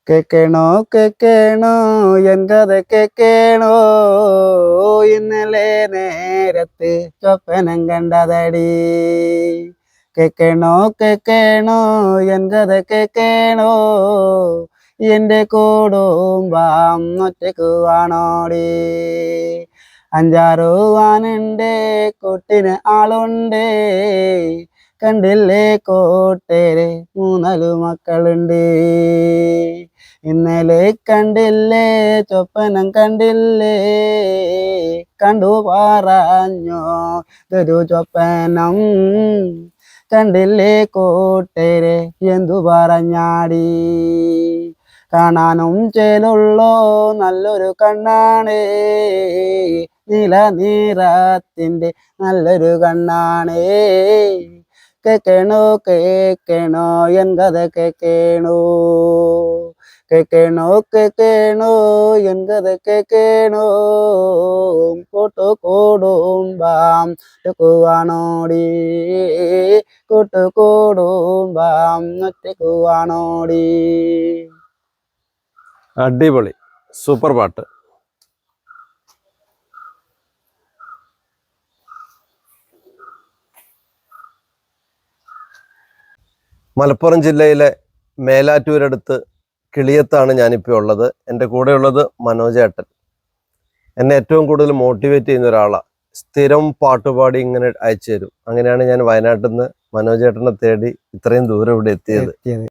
കേക്കണോ കേക്കണോ N കഥ കേക്കണോ, ഇന്നലെ നേരത്ത് സ്വപ്നം കണ്ടതടി. കേക്കണോ കേക്കണോ എൻ കഥ കേക്കണോ, എന്റെ കൂടുമ്പാം ഒറ്റക്ക് വാണോടി. അഞ്ചാറു ആനുണ്ട് കൂട്ടിന് ആളുണ്ട്, കണ്ടില്ലേ കോട്ടേരെ മൂന്നാലു മക്കളുണ്ട്. ഇന്നലെ കണ്ടില്ലേ സ്വപ്നം കണ്ടില്ലേ, കണ്ടു പറഞ്ഞോ ഇതൊരു സ്വപ്നം. കണ്ടില്ലേ കൂട്ടരെ എന്തു പറഞ്ഞാടി. കാണാനും ചേലുള്ളോ നല്ലൊരു കണ്ണാണ്, നീല നിറത്തിന്റെ നല്ലൊരു കണ്ണാണ്. കേക്കണോ കേക്കണോ എൻ കഥ കേക്കണോ, കേക്കണോ കേക്കണോ എൻ കഥ കേക്കണോ, കൂട്ടുകൂടുംബാം ഒറ്റക്കുവാണോടി. കൂട്ടുകൂടുംബാം ഒറ്റക്കുവാണോടി. അടിപൊളി, സൂപ്പർ പാട്ട്. മലപ്പുറം ജില്ലയിലെ മേലാറ്റൂരടുത്ത് കിളിയത്താണ് ഞാനിപ്പോൾ ഉള്ളത്. എൻ്റെ കൂടെയുള്ളത് മനോജേട്ടൻ. എന്നെ ഏറ്റവും കൂടുതൽ മോട്ടിവേറ്റ് ചെയ്യുന്ന ഒരാളാണ്. സ്ഥിരം പാട്ടുപാടി ഇങ്ങനെ അയച്ചു തരും. അങ്ങനെയാണ് ഞാൻ വയനാട്ടിൽ നിന്ന് മനോജേട്ടനെ തേടി ഇത്രയും ദൂരം ഇവിടെ എത്തിയത്.